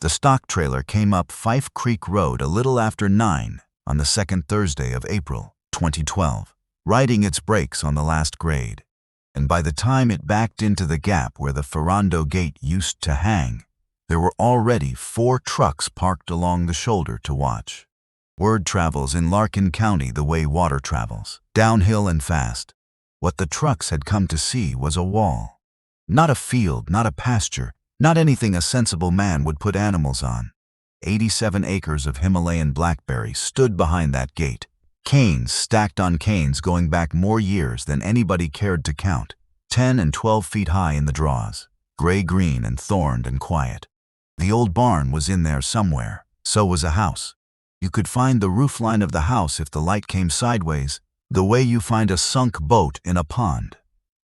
The stock trailer came up Fife Creek Road a little after 9 on the second Thursday of April, 2012, riding its brakes on the last grade. And by the time it backed into the gap where the Ferrando gate used to hang, there were already 4 trucks parked along the shoulder to watch. Word travels in Larkin County the way water travels, downhill and fast. What the trucks had come to see was a wall. Not a field, not a pasture, not anything a sensible man would put animals on. 87 acres of Himalayan blackberry stood behind that gate. Canes stacked on canes going back more years than anybody cared to count. 10 and 12 feet high in the draws, gray-green and thorned and quiet. The old barn was in there somewhere. So was a house. You could find the roofline of the house if the light came sideways, the way you find a sunk boat in a pond.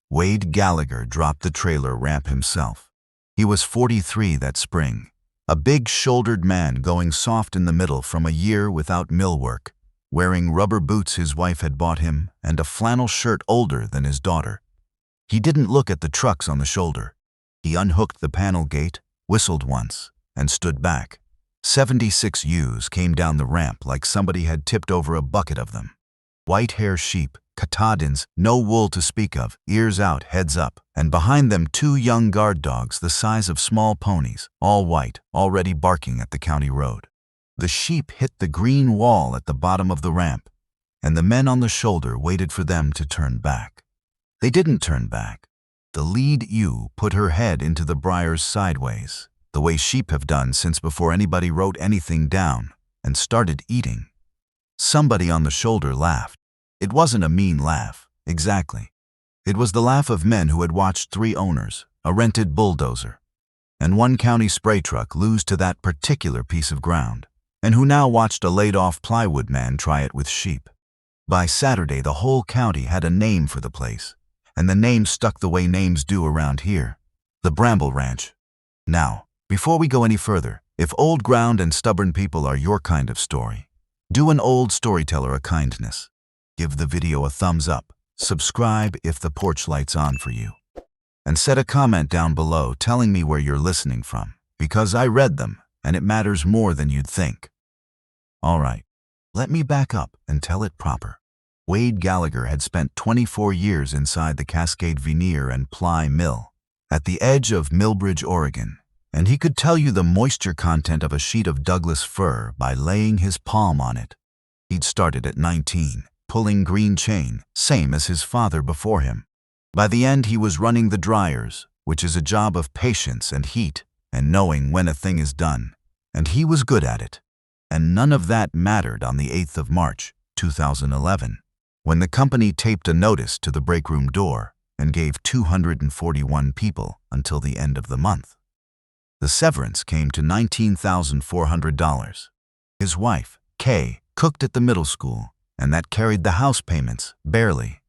Wade Gallagher dropped the trailer ramp himself. He was 43 that spring, a big-shouldered man going soft in the middle from a year without mill work, wearing rubber boots his wife had bought him and a flannel shirt older than his daughter. He didn't look at the trucks on the shoulder. He unhooked the panel gate, whistled once, and stood back. 76 ewes came down the ramp like somebody had tipped over a bucket of them. White-hair sheep, Katahdins, no wool to speak of, ears out, heads up, and behind them 2 young guard dogs the size of small ponies, all white, already barking at the county road. The sheep hit the green wall at the bottom of the ramp, and the men on the shoulder waited for them to turn back. They didn't turn back. The lead ewe put her head into the briars sideways, the way sheep have done since before anybody wrote anything down, and started eating. Somebody on the shoulder laughed. It wasn't a mean laugh, exactly. It was the laugh of men who had watched 3 owners, a rented bulldozer, and 1 county spray truck lose to that particular piece of ground, and who now watched a laid-off plywood man try it with sheep. By Saturday, the whole county had a name for the place, and the name stuck the way names do around here, the Bramble Ranch. Now, before we go any further, if old ground and stubborn people are your kind of story, do an old storyteller a kindness. Give the video a thumbs up, subscribe if the porch light's on for you, and set a comment down below telling me where you're listening from, because I read them and it matters more than you'd think. All right, let me back up and tell it proper. Wade Gallagher had spent 24 years inside the Cascade Veneer and Ply Mill at the edge of Millbridge, Oregon, and he could tell you the moisture content of a sheet of Douglas fir by laying his palm on it. He'd started at 19, pulling green chain, same as his father before him. By the end, he was running the dryers, which is a job of patience and heat and knowing when a thing is done, and he was good at it. And none of that mattered on the 8th of March, 2011, when the company taped a notice to the breakroom door and gave 241 people until the end of the month. The severance came to $19,400. His wife, Kay, cooked at the middle school, and that carried the house payments, barely.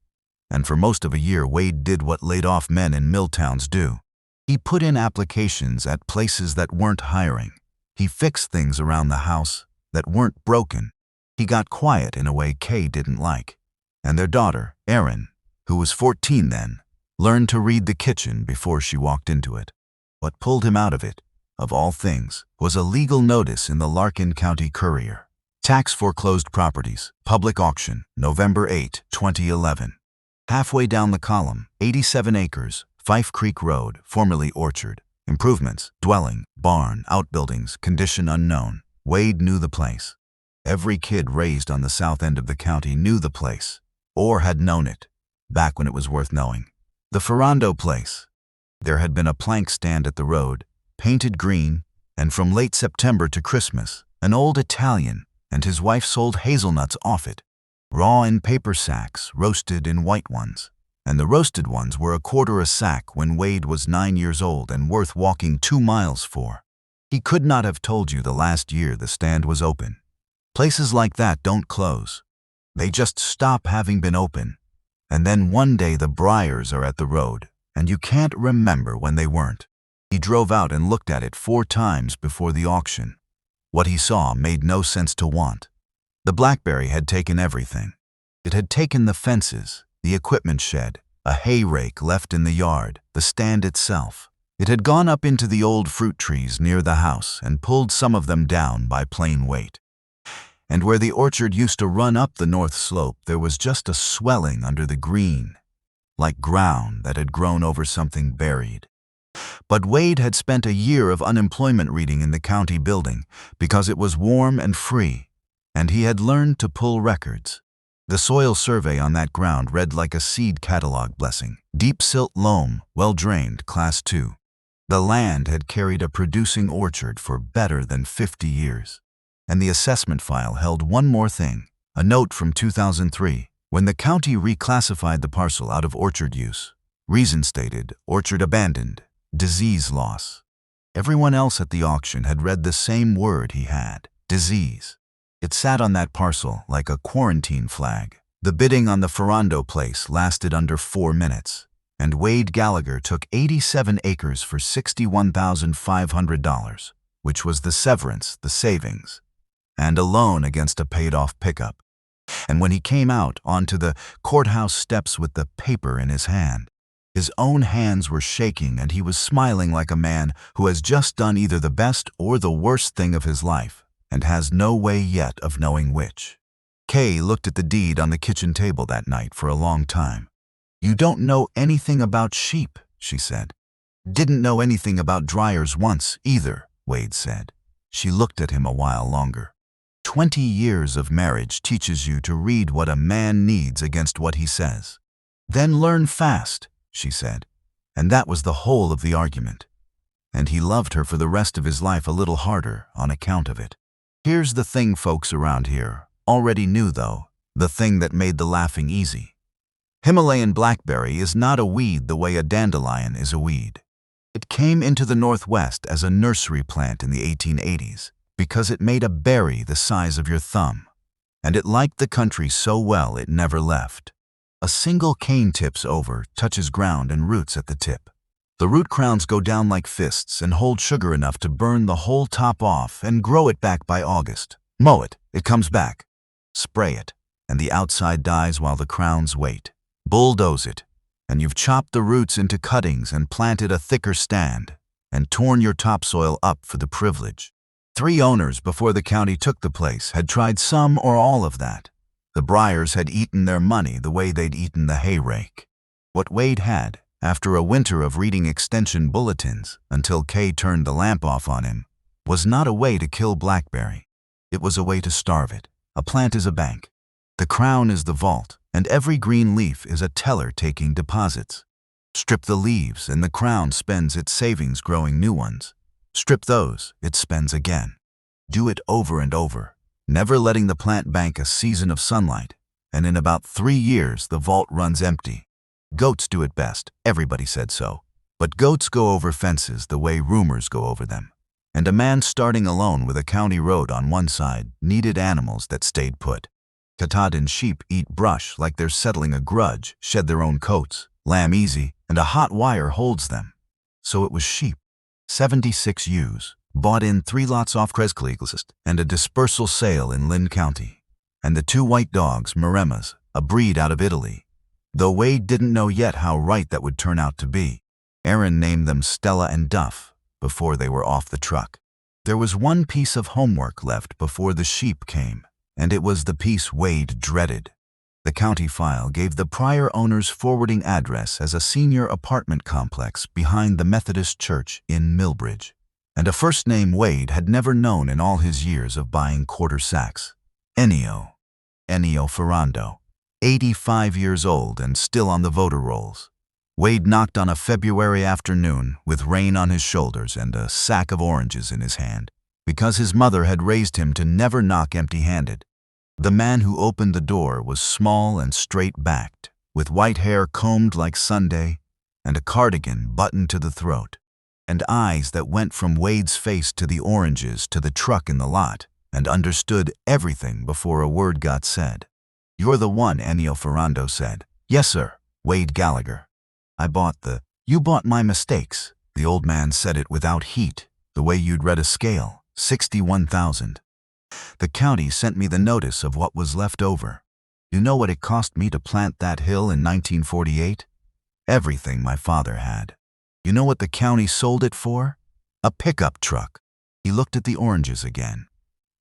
And for most of a year, Wade did what laid-off men in mill towns do. He put in applications at places that weren't hiring. He fixed things around the house that weren't broken. He got quiet in a way Kay didn't like. And their daughter, Erin, who was 14 then, learned to read the kitchen before she walked into it. What pulled him out of it, of all things, was a legal notice in the Larkin County Courier. Tax foreclosed properties, public auction, November 8, 2011. Halfway down the column, 87 acres, Fife Creek Road, formerly orchard. Improvements, dwelling, barn, outbuildings, condition unknown. Wade knew the place. Every kid raised on the south end of the county knew the place, or had known it, back when it was worth knowing. The Ferrando place. There had been a plank stand at the road, painted green, and from late September to Christmas, an old Italian and his wife sold hazelnuts off it, raw in paper sacks, roasted in white ones. And the roasted ones were $1/4 a sack when Wade was 9 years old and worth walking 2 miles for. He could not have told you the last year the stand was open. Places like that don't close. They just stop having been open. And then one day the briars are at the road, and you can't remember when they weren't. He drove out and looked at it 4 times before the auction. What he saw made no sense to want. The Blackberry had taken everything. It had taken the fences, the equipment shed, a hay rake left in the yard, the stand itself. It had gone up into the old fruit trees near the house and pulled some of them down by plain weight. And where the orchard used to run up the north slope, there was just a swelling under the green, like ground that had grown over something buried. But Wade had spent a year of unemployment reading in the county building because it was warm and free, and he had learned to pull records. The soil survey on that ground read like a seed catalog blessing. Deep silt loam, well-drained, Class 2. The land had carried a producing orchard for better than 50 years. And the assessment file held one more thing, a note from 2003, when the county reclassified the parcel out of orchard use. Reason stated, orchard abandoned, disease loss. Everyone else at the auction had read the same word he had, disease. It sat on that parcel like a quarantine flag. The bidding on the Ferrando place lasted under 4 minutes, and Wade Gallagher took 87 acres for $61,500, which was the severance, the savings, and a loan against a paid-off pickup. And when he came out onto the courthouse steps with the paper in his hand, his own hands were shaking and he was smiling like a man who has just done either the best or the worst thing of his life and has no way yet of knowing which. Kay looked at the deed on the kitchen table that night for a long time. "You don't know anything about sheep," she said. "Didn't know anything about dryers once, either," Wade said. She looked at him a while longer. 20 years of marriage teaches you to read what a man needs against what he says. Then learn fast, she said, and that was the whole of the argument. And he loved her for the rest of his life a little harder on account of it. Here's the thing folks around here already knew though, the thing that made the laughing easy. Himalayan blackberry is not a weed the way a dandelion is a weed. It came into the Northwest as a nursery plant in the 1880s because it made a berry the size of your thumb, and it liked the country so well it never left. A single cane tips over, touches ground and roots at the tip. The root crowns go down like fists and hold sugar enough to burn the whole top off and grow it back by August. Mow it, it comes back. Spray it, and the outside dies while the crowns wait. Bulldoze it, and you've chopped the roots into cuttings and planted a thicker stand and torn your topsoil up for the privilege. 3 owners before the county took the place had tried some or all of that. The Briars had eaten their money the way they'd eaten the hay rake. What Wade had, after a winter of reading extension bulletins until Kay turned the lamp off on him, was not a way to kill blackberry. It was a way to starve it. A plant is a bank. The crown is the vault, and every green leaf is a teller taking deposits. Strip the leaves, and the crown spends its savings growing new ones. Strip those, it spends again. Do it over and over, never letting the plant bank a season of sunlight, and in about 3 years the vault runs empty. Goats do it best, everybody said so. But goats go over fences the way rumors go over them. And a man starting alone with a county road on one side needed animals that stayed put. Katahdin sheep eat brush like they're settling a grudge, shed their own coats, lamb easy, and a hot wire holds them. So it was sheep. 76 ewes, bought in 3 lots off Crescleglist, and a dispersal sale in Lynn County. And the 2 white dogs, Maremas, a breed out of Italy. Though Wade didn't know yet how right that would turn out to be. Aaron named them Stella and Duff before they were off the truck. There was one piece of homework left before the sheep came, and it was the piece Wade dreaded. The county file gave the prior owner's forwarding address as a senior apartment complex behind the Methodist Church in Millbridge, and a first name Wade had never known in all his years of buying quarter sacks. Ennio Ferrando, 85 years old and still on the voter rolls. Wade knocked on a February afternoon with rain on his shoulders and a sack of oranges in his hand, because his mother had raised him to never knock empty-handed. The man who opened the door was small and straight-backed, with white hair combed like Sunday and a cardigan buttoned to the throat, and eyes that went from Wade's face to the oranges to the truck in the lot and understood everything before a word got said. "You're the one," Ennio Ferrando said. "Yes, sir, Wade Gallagher. You bought my mistakes." The old man said it without heat, the way you'd read a scale. 61,000. The county sent me the notice of what was left over. You know what it cost me to plant that hill in 1948? Everything my father had. You know what the county sold it for? A pickup truck. He looked at the oranges again.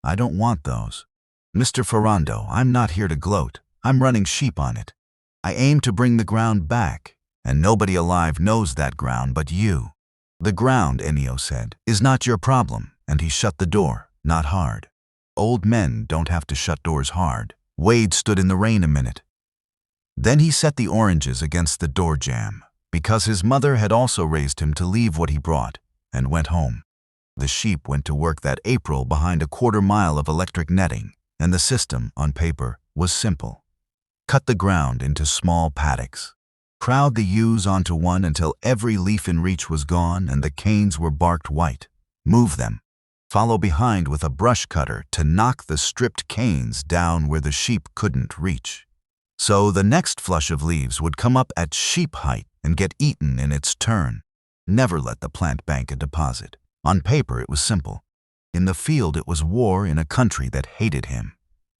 I don't want those. Mr. Ferrando, I'm not here to gloat. I'm running sheep on it. I aim to bring the ground back, and nobody alive knows that ground but you. The ground, Ennio said, is not your problem, and he shut the door, not hard. Old men don't have to shut doors hard. Wade stood in the rain a minute. Then he set the oranges against the door jamb, because his mother had also raised him to leave what he brought, and went home. The sheep went to work that April behind a quarter-mile of electric netting, and the system, on paper, was simple. Cut the ground into small paddocks. Crowd the ewes onto one until every leaf in reach was gone and the canes were barked white. Move them. Follow behind with a brush cutter to knock the stripped canes down where the sheep couldn't reach. So the next flush of leaves would come up at sheep height and get eaten in its turn. Never let the plant bank a deposit. On paper it was simple. In the field it was war in a country that hated him.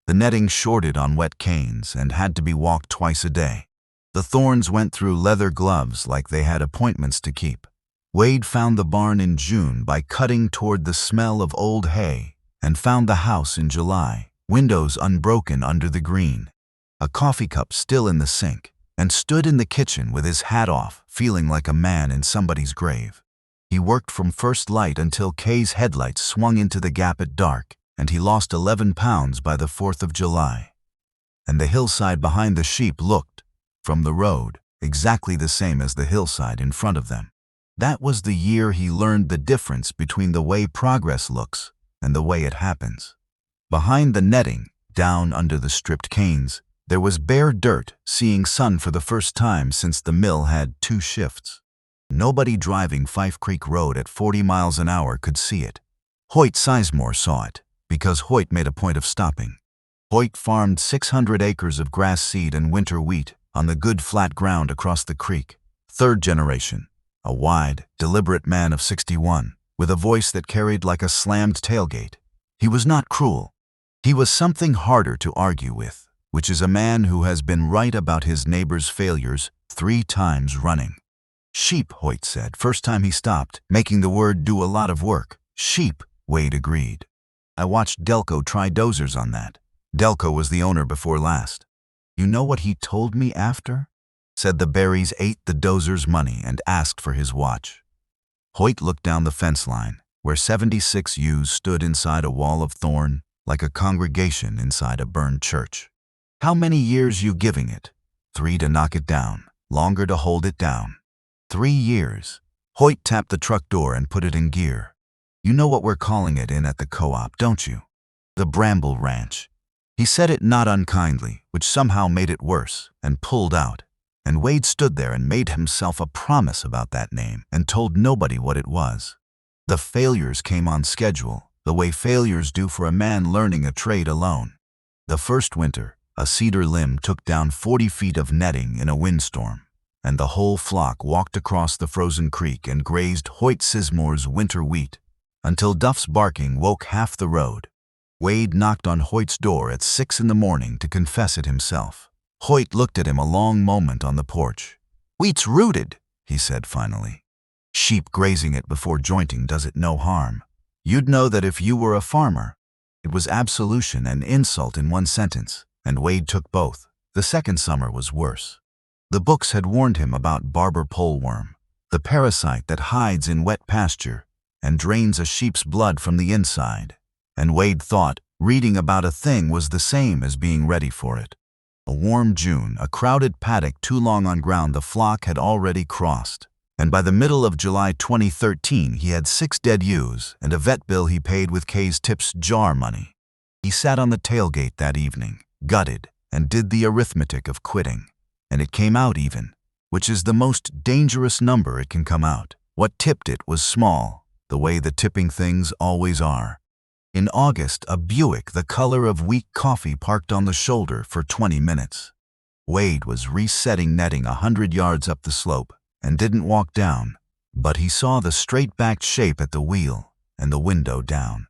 The netting shorted on wet canes and had to be walked twice a day. The thorns went through leather gloves like they had appointments to keep. Wade found the barn in June by cutting toward the smell of old hay, and found the house in July, windows unbroken under the green, a coffee cup still in the sink, and stood in the kitchen with his hat off, feeling like a man in somebody's grave. He worked from first light until Kay's headlights swung into the gap at dark, and he lost 11 pounds by the 4th of July. And the hillside behind the sheep looked, from the road, exactly the same as the hillside in front of them. That was the year he learned the difference between the way progress looks and the way it happens. Behind the netting, down under the stripped canes, there was bare dirt, seeing sun for the first time since the mill had 2 shifts. Nobody driving Fife Creek Road at 40 miles an hour could see it. Hoyt Sizemore saw it, because Hoyt made a point of stopping. Hoyt farmed 600 acres of grass seed and winter wheat on the good flat ground across the creek. 3rd generation, a wide, deliberate man of 61, with a voice that carried like a slammed tailgate. He was not cruel. He was something harder to argue with, which is a man who has been right about his neighbor's failures 3 times running. Sheep, Hoyt said, first time he stopped, making the word do a lot of work. Sheep, Wade agreed. I watched Delco try dozers on that. Delco was the owner before last. You know what he told me after? Said the berries ate the dozer's money and asked for his watch. Hoyt looked down the fence line, where 76 ewes stood inside a wall of thorn, like a congregation inside a burned church. How many years you giving it? 3 to knock it down, longer to hold it down. 3 years. Hoyt tapped the truck door and put it in gear. You know what we're calling it in at the co-op, don't you? The Bramble Ranch. He said it not unkindly, which somehow made it worse, and pulled out. And Wade stood there and made himself a promise about that name and told nobody what it was. The failures came on schedule, the way failures do for a man learning a trade alone. The first winter, a cedar limb took down 40 feet of netting in a windstorm, and the whole flock walked across the frozen creek and grazed Hoyt Sizemore's winter wheat, until Duff's barking woke half the road. Wade knocked on Hoyt's door at 6 in the morning to confess it himself. Hoyt looked at him a long moment on the porch. Wheat's rooted, he said finally. Sheep grazing it before jointing does it no harm. You'd know that if you were a farmer. It was absolution and insult in one sentence, and Wade took both. The second summer was worse. The books had warned him about barber poleworm, the parasite that hides in wet pasture and drains a sheep's blood from the inside. And Wade thought reading about a thing was the same as being ready for it. A warm June, a crowded paddock too long on ground the flock had already crossed, and by the middle of July 2013 he had 6 dead ewes and a vet bill he paid with Kay's tips jar money. He sat on the tailgate that evening, gutted, and did the arithmetic of quitting. And it came out even, which is the most dangerous number it can come out. What tipped it was small, the way the tipping things always are. In August, a Buick the color of weak coffee parked on the shoulder for 20 minutes. Wade was resetting netting 100 yards up the slope and didn't walk down, but he saw the straight-backed shape at the wheel and the window down.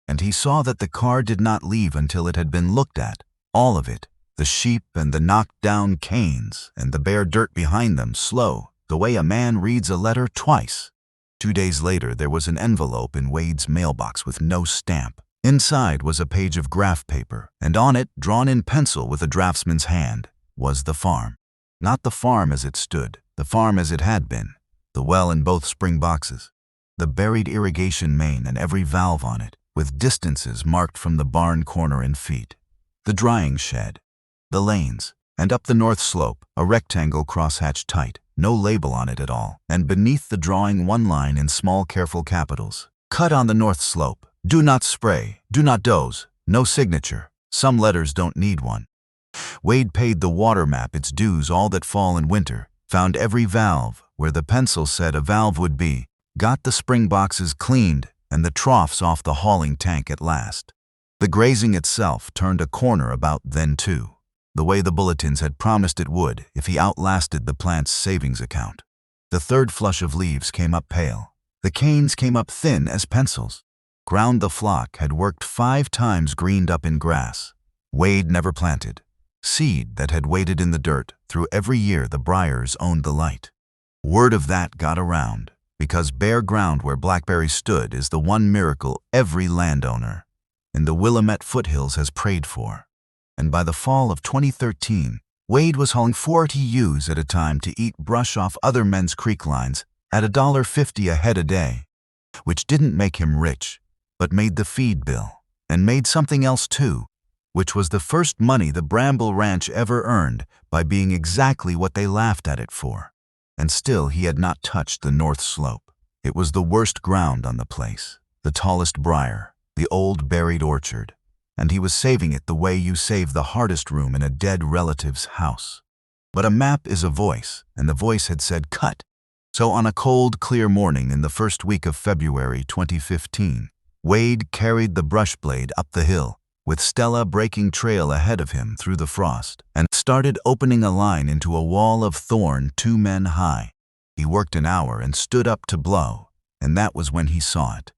And he saw that the car did not leave until it had been looked at, all of it, the sheep and the knocked-down canes and the bare dirt behind them, slow, the way a man reads a letter twice. 2 days later, there was an envelope in Wade's mailbox with no stamp. Inside was a page of graph paper, and on it, drawn in pencil with a draftsman's hand, was the farm. Not the farm as it stood, the farm as it had been, the well in both spring boxes, the buried irrigation main and every valve on it, with distances marked from the barn corner in feet, the drying shed, the lanes, and up the north slope, a rectangle crosshatched tight, no label on it at all, and beneath the drawing one line in small careful capitals. Cut on the north slope. Do not spray. Do not doze. No signature. Some letters don't need one. Wade paid the water map its dues all that fall and winter, found every valve where the pencil said a valve would be, got the spring boxes cleaned and the troughs off the hauling tank at last. The grazing itself turned a corner about then too, the way the bulletins had promised it would if he outlasted the plant's savings account. The third flush of leaves came up pale. The canes came up thin as pencils. Ground the flock had worked 5 times greened up in grass. Wade never planted. Seed that had waited in the dirt through every year the briars owned the light. Word of that got around, because bare ground where Blackberry stood is the one miracle every landowner in the Willamette foothills has prayed for. And by the fall of 2013, Wade was hauling 40 ewes at a time to eat brush off other men's creek lines at $1.50 a head a day, which didn't make him rich, but made the feed bill, and made something else too, which was the first money the Bramble Ranch ever earned by being exactly what they laughed at it for. And still he had not touched the north slope. It was the worst ground on the place, the tallest briar, the old buried orchard, and he was saving it the way you save the hardest room in a dead relative's house. But a map is a voice, and the voice had said cut. So on a cold, clear morning in the first week of February 2015, Wade carried the brush blade up the hill, with Stella breaking trail ahead of him through the frost, and started opening a line into a wall of thorn 2 men high. He worked an hour and stood up to blow, and that was when he saw it.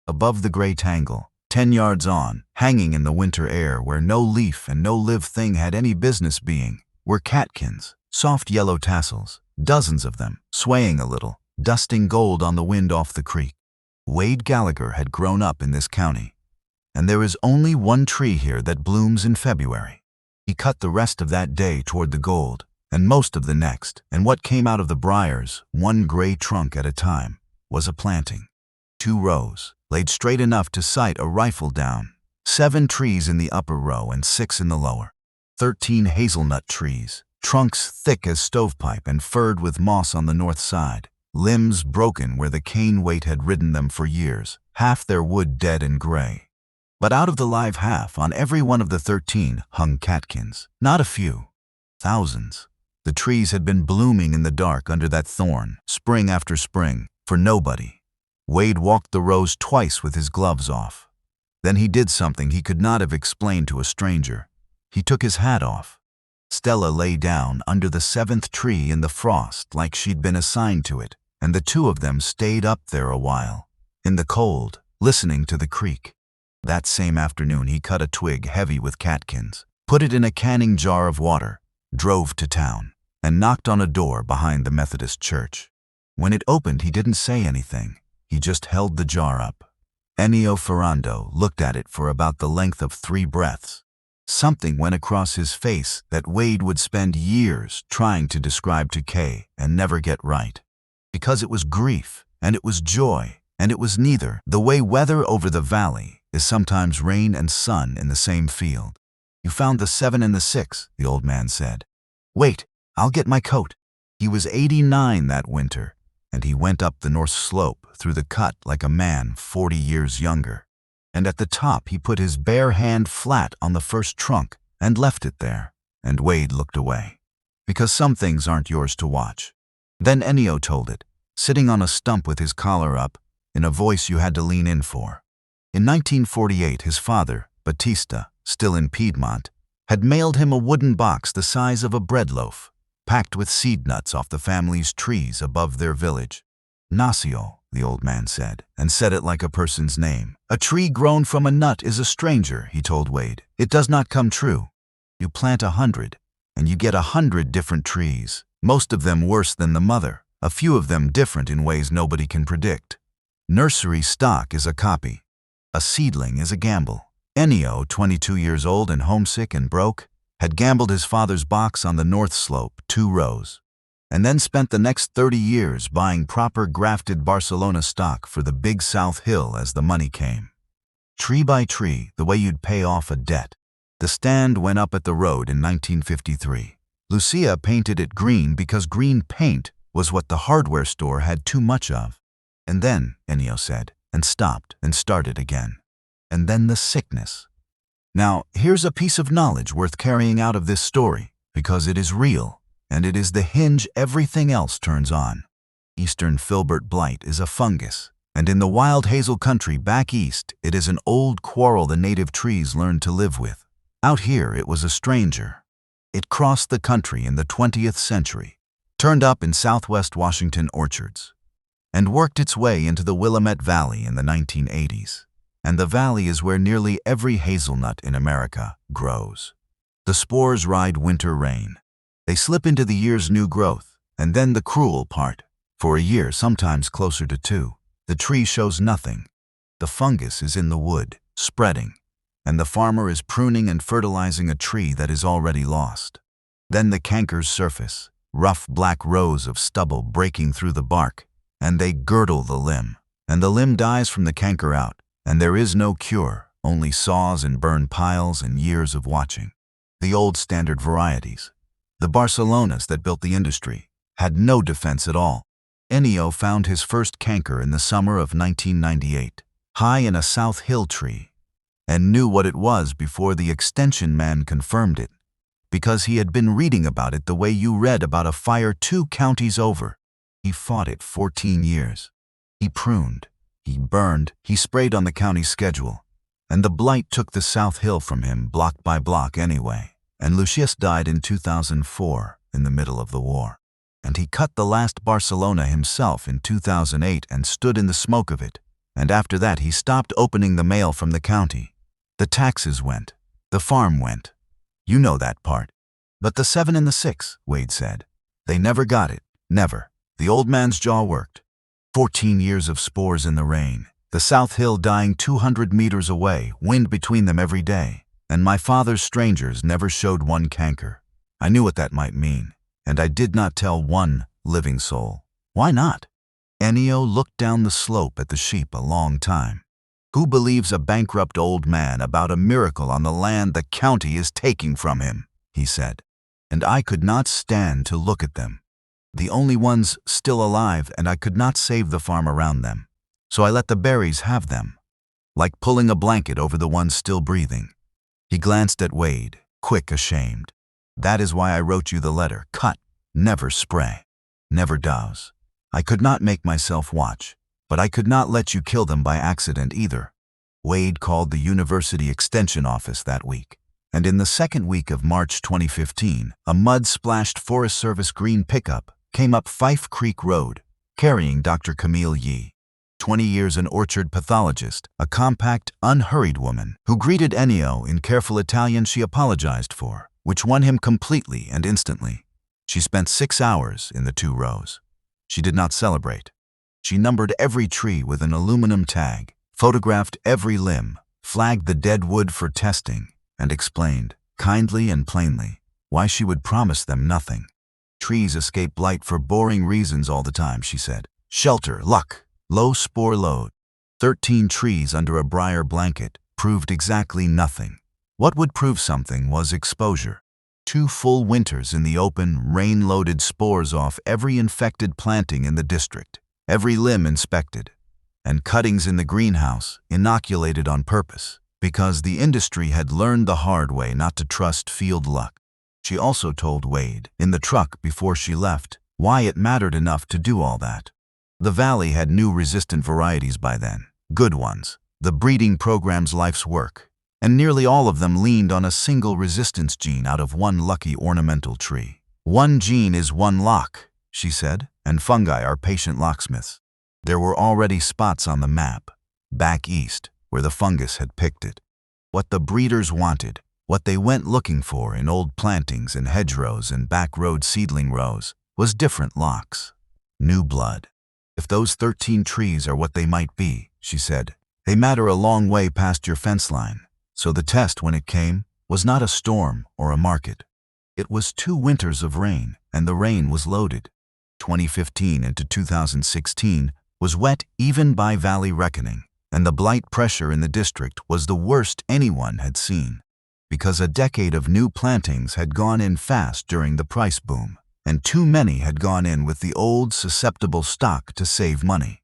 Above the gray tangle, 10 yards on, hanging in the winter air where no leaf and no live thing had any business being, were catkins, soft yellow tassels, dozens of them, swaying a little, dusting gold on the wind off the creek. Wade Gallagher had grown up in this county, and there is only one tree here that blooms in February. He cut the rest of that day toward the gold, and most of the next, and what came out of the briars, one gray trunk at a time, was a planting. 2 rows, laid straight enough to sight a rifle down, 7 trees in the upper row and 6 in the lower. 13 hazelnut trees, trunks thick as stovepipe and furred with moss on the north side, limbs broken where the cane weight had ridden them for years, half their wood dead and gray. But out of the live half, on every one of the 13, hung catkins. Not a few. Thousands. The trees had been blooming in the dark under that thorn, spring after spring, for nobody. Wade walked the rows twice with his gloves off. Then he did something he could not have explained to a stranger. He took his hat off. Stella lay down under the 7th tree in the frost like she'd been assigned to it, and the 2 of them stayed up there a while, in the cold, listening to the creek. That same afternoon he cut a twig heavy with catkins, put it in a canning jar of water, drove to town, and knocked on a door behind the Methodist church. When it opened, he didn't say anything. He just held the jar up. Ferrando looked at it for about the length of 3 breaths. Something went across his face that Wade would spend years trying to describe to Kay and never get right. Because it was grief, and it was joy, and it was neither, the way weather over the valley is sometimes rain and sun in the same field. You found the 7 and the 6, the old man said. Wait, I'll get my coat. He was 89 that winter, and he went up the north slope through the cut like a man 40 years younger. And at the top he put his bare hand flat on the first trunk and left it there, and Wade looked away. Because some things aren't yours to watch. Then Ennio told it, sitting on a stump with his collar up, in a voice you had to lean in for. In 1948, his father, Battista, still in Piedmont, had mailed him a wooden box the size of a bread loaf, packed with seed nuts off the family's trees above their village. Nacio, the old man said, and said it like a person's name. A tree grown from a nut is a stranger, he told Wade. It does not come true. You plant 100, and you get 100 different trees, most of them worse than the mother, a few of them different in ways nobody can predict. Nursery stock is a copy. A seedling is a gamble. Ennio, 22 years old and homesick and broke, had gambled his father's box on the north slope, 2 rows, and then spent the next 30 years buying proper grafted Barcelona stock for the big South Hill as the money came. Tree by tree, the way you'd pay off a debt. The stand went up at the road in 1953. Lucia painted it green because green paint was what the hardware store had too much of. And then, Ennio said, and stopped and started again. And then the sickness. Now, here's a piece of knowledge worth carrying out of this story, because it is real, and it is the hinge everything else turns on. Eastern filbert blight is a fungus, and in the wild hazel country back east, it is an old quarrel the native trees learned to live with. Out here, it was a stranger. It crossed the country in the 20th century, turned up in southwest Washington orchards, and worked its way into the Willamette Valley in the 1980s. And the valley is where nearly every hazelnut in America grows. The spores ride winter rain. They slip into the year's new growth, and then the cruel part. For a year, sometimes closer to 2, the tree shows nothing. The fungus is in the wood, spreading, and the farmer is pruning and fertilizing a tree that is already lost. Then the cankers surface, rough black rows of stubble breaking through the bark, and they girdle the limb, and the limb dies from the canker out. And there is no cure, only saws and burn piles and years of watching. The old standard varieties, the Barcelonas that built the industry, had no defense at all. Ennio found his first canker in the summer of 1998, high in a South Hill tree, and knew what it was before the extension man confirmed it, because he had been reading about it the way you read about a fire 2 counties over. He fought it 14 years. He pruned. He burned, he sprayed on the county schedule, and the blight took the South Hill from him block by block anyway, and Lucius died in 2004 in the middle of the war. And he cut the last Barcelona himself in 2008 and stood in the smoke of it, and after that he stopped opening the mail from the county. The taxes went, the farm went. You know that part. But the 7 and the 6, Wade said. They never got it, never. The old man's jaw worked. 14 years of spores in the rain, the South Hill dying 200 meters away, wind between them every day, and my father's strangers never showed one canker. I knew what that might mean, and I did not tell one living soul. Why not? Ennio looked down the slope at the sheep a long time. Who believes a bankrupt old man about a miracle on the land the county is taking from him? He said, and I could not stand to look at them. The only ones still alive, and I could not save the farm around them. So I let the berries have them, like pulling a blanket over the ones still breathing. He glanced at Wade, quick, ashamed. That is why I wrote you the letter. Cut, never spray, never douse. I could not make myself watch, but I could not let you kill them by accident either. Wade called the university extension office that week. And in the second week of March 2015, a mud-splashed Forest Service green pickup came up Fife Creek Road, carrying Dr. Camille Yee, 20 years an orchard pathologist, a compact, unhurried woman who greeted Ennio in careful Italian she apologized for, which won him completely and instantly. She spent 6 hours in the 2 rows. She did not celebrate. She numbered every tree with an aluminum tag, photographed every limb, flagged the dead wood for testing, and explained, kindly and plainly, why she would promise them nothing. Trees escape blight for boring reasons all the time, she said. Shelter, luck, low spore load. 13 trees under a briar blanket proved exactly nothing. What would prove something was exposure. 2 full winters in the open, rain-loaded spores off every infected planting in the district, every limb inspected, and cuttings in the greenhouse inoculated on purpose, because the industry had learned the hard way not to trust field luck. She also told Wade, in the truck before she left, why it mattered enough to do all that. The valley had new resistant varieties by then, good ones, the breeding program's life's work, and nearly all of them leaned on a single resistance gene out of one lucky ornamental tree. One gene is one lock, she said, and fungi are patient locksmiths. There were already spots on the map, back east, where the fungus had picked it. What the breeders wanted, what they went looking for in old plantings and hedgerows and back road seedling rows, was different locks. New blood. If those 13 trees are what they might be, she said, they matter a long way past your fence line. So the test, when it came, was not a storm or a market. It was 2 winters of rain, and the rain was loaded. 2015 into 2016 was wet even by valley reckoning, and the blight pressure in the district was the worst anyone had seen, because a decade of new plantings had gone in fast during the price boom, and too many had gone in with the old susceptible stock to save money.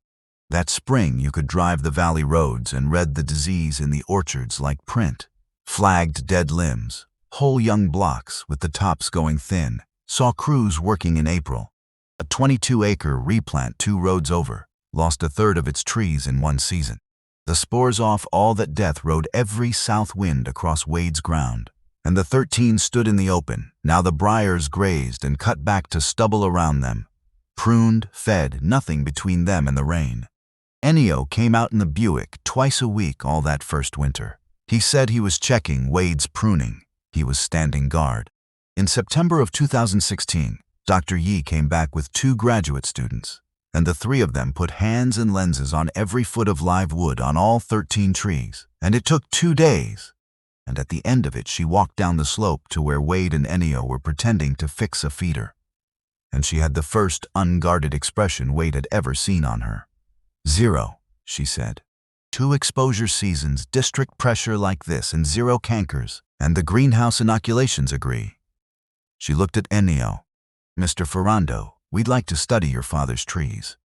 That spring you could drive the valley roads and read the disease in the orchards like print. Flagged dead limbs, whole young blocks with the tops going thin, saw crews working in April. A 22-acre replant 2 roads over lost a third of its trees in one season. The spores off all that death rode every south wind across Wade's ground, and the 13 stood in the open. Now the briars grazed and cut back to stubble around them. Pruned, fed, nothing between them and the rain. Ennio came out in the Buick twice a week all that first winter. He said he was checking Wade's pruning. He was standing guard. In September of 2016, Dr. Yi came back with 2 graduate students, and the 3 of them put hands and lenses on every foot of live wood on all 13 trees, and it took 2 days. And at the end of it, she walked down the slope to where Wade and Ennio were pretending to fix a feeder. And she had the first unguarded expression Wade had ever seen on her. 0, she said. 2 exposure seasons, district pressure like this, and 0 cankers, and the greenhouse inoculations agree. She looked at Ennio. Mr. Ferrando, we'd like to study your father's trees.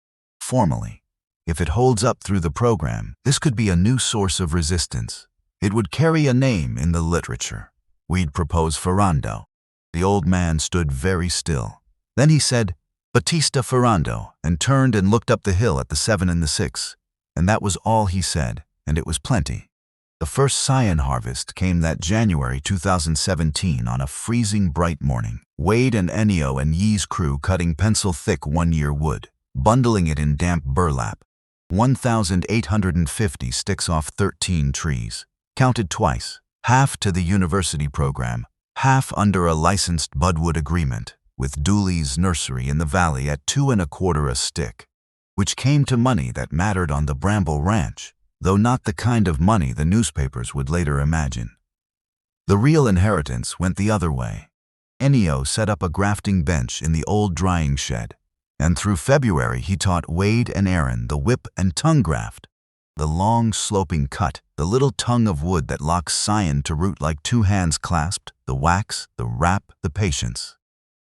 Formally. If it holds up through the program, this could be a new source of resistance. It would carry a name in the literature. We'd propose Ferrando. The old man stood very still. Then he said, Battista Ferrando, and turned and looked up the hill at the 7 and the 6. And that was all he said, and it was plenty. The first cyan harvest came that January 2017 on a freezing bright morning. Wade and Ennio and Yi's crew cutting pencil-thick 1-year wood, bundling it in damp burlap. 1,850 sticks off 13 trees, counted twice, half to the university program, half under a licensed budwood agreement, with Dooley's nursery in the valley at 2 1/4 a stick, which came to money that mattered on the Bramble Ranch, though not the kind of money the newspapers would later imagine. The real inheritance went the other way. Ennio set up a grafting bench in the old drying shed, and through February he taught Wade and Aaron the whip and tongue graft, the long sloping cut, the little tongue of wood that locks cyan to root like 2 hands clasped, the wax, the wrap, the patience.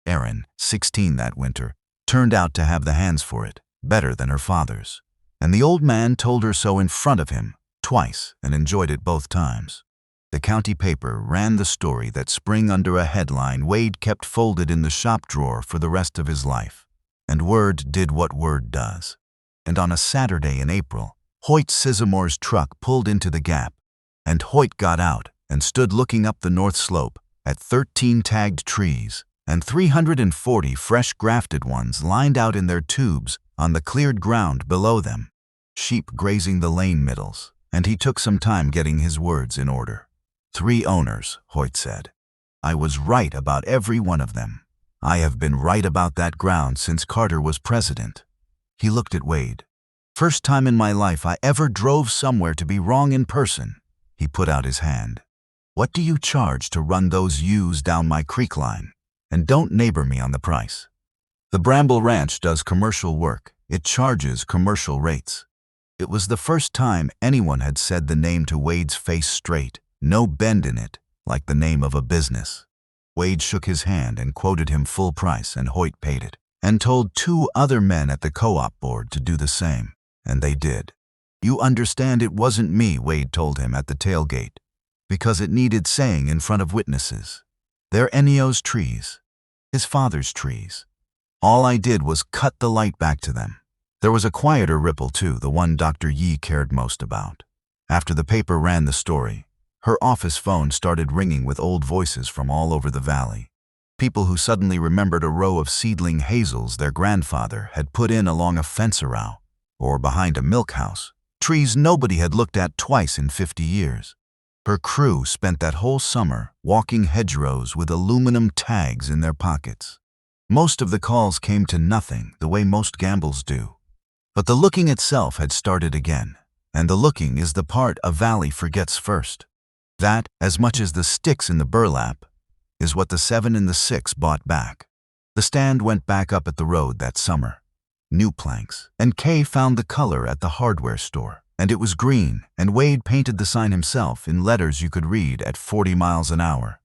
Aaron, 16 that winter, turned out to have the hands for it, better than her father's. And the old man told her so in front of him, twice, and enjoyed it both times. The county paper ran the story that spring under a headline Wade kept folded in the shop drawer for the rest of his life. And word did what word does. And on a Saturday in April, Hoyt Sizamore's truck pulled into the gap, and Hoyt got out and stood looking up the north slope at 13 tagged trees, and 340 fresh grafted ones lined out in their tubes on the cleared ground below them, sheep grazing the lane middles, and he took some time getting his words in order. 3 owners, Hoyt said. I was right about every one of them. I have been right about that ground since Carter was president. He looked at Wade. First time in my life I ever drove somewhere to be wrong in person. He put out his hand. What do you charge to run those ewes down my creek line? And don't neighbor me on the price. The Bramble Ranch does commercial work. It charges commercial rates. It was the first time anyone had said the name to Wade's face straight, no bend in it, like the name of a business. Wade shook his hand and quoted him full price, and Hoyt paid it, and told 2 other men at the co-op board to do the same, and they did. You understand it wasn't me, Wade told him at the tailgate, because it needed saying in front of witnesses. They're Ennio's trees, his father's trees. All I did was cut the light back to them. There was a quieter ripple too, the one Dr. Yi cared most about. After the paper ran the story, her office phone started ringing with old voices from all over the valley. People who suddenly remembered a row of seedling hazels their grandfather had put in along a fence arow, or behind a milk house, trees nobody had looked at twice in 50 years. Her crew spent that whole summer walking hedgerows with aluminum tags in their pockets. Most of the calls came to nothing, the way most gambles do. But the looking itself had started again, and the looking is the part a valley forgets first. That, as much as the sticks in the burlap, is what the 7 and the 6 bought back. The stand went back up at the road that summer. New planks, and Kay found the color at the hardware store, and it was green, and Wade painted the sign himself in letters you could read at 40 miles an hour.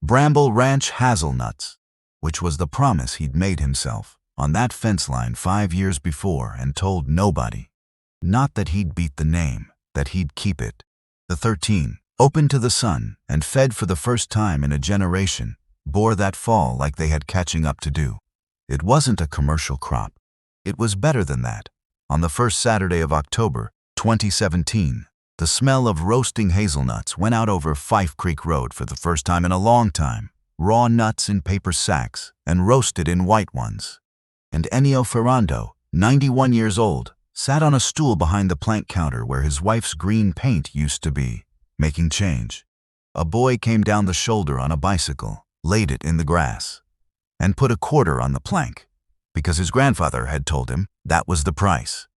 Bramble Ranch Hazelnuts, which was the promise he'd made himself on that fence line 5 years before and told nobody. Not that he'd beat the name, that he'd keep it. The 13, open to the sun and fed for the first time in a generation, bore that fall like they had catching up to do. It wasn't a commercial crop. It was better than that. On the first Saturday of October, 2017, the smell of roasting hazelnuts went out over Fife Creek Road for the first time in a long time. Raw nuts in paper sacks and roasted in white ones. And Ennio Ferrando, 91 years old, sat on a stool behind the plank counter where his wife's green paint used to be, making change. A boy came down the shoulder on a bicycle, laid it in the grass, and put a quarter on the plank, because his grandfather had told him that was the price.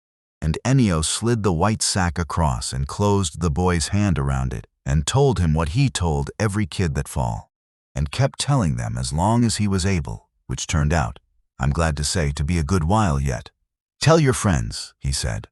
And Ennio slid the white sack across and closed the boy's hand around it and told him what he told every kid that fall, and kept telling them as long as he was able, which turned out, I'm glad to say, to be a good while yet. Tell your friends, he said.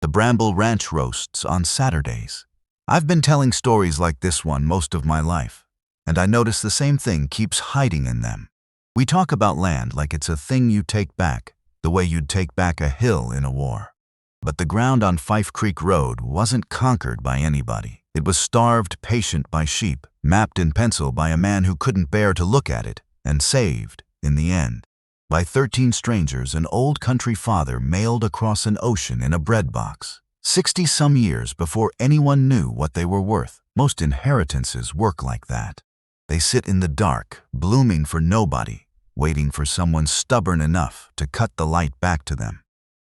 The Bramble Ranch roasts on Saturdays. I've been telling stories like this one most of my life, and I notice the same thing keeps hiding in them. We talk about land like it's a thing you take back, the way you'd take back a hill in a war. But the ground on Fife Creek Road wasn't conquered by anybody. It was starved patient by sheep, mapped in pencil by a man who couldn't bear to look at it, and saved, in the end, by 13 strangers an old country father mailed across an ocean in a bread box, 60-some years before anyone knew what they were worth. Most inheritances work like that. They sit in the dark, blooming for nobody, waiting for someone stubborn enough to cut the light back to them.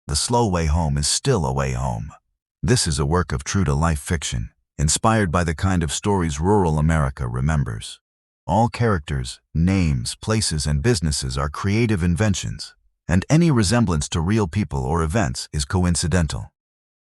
The slow way home is still a way home. This is a work of true-to-life fiction, inspired by the kind of stories rural America remembers. All characters, names, places, and businesses are creative inventions, and any resemblance to real people or events is coincidental.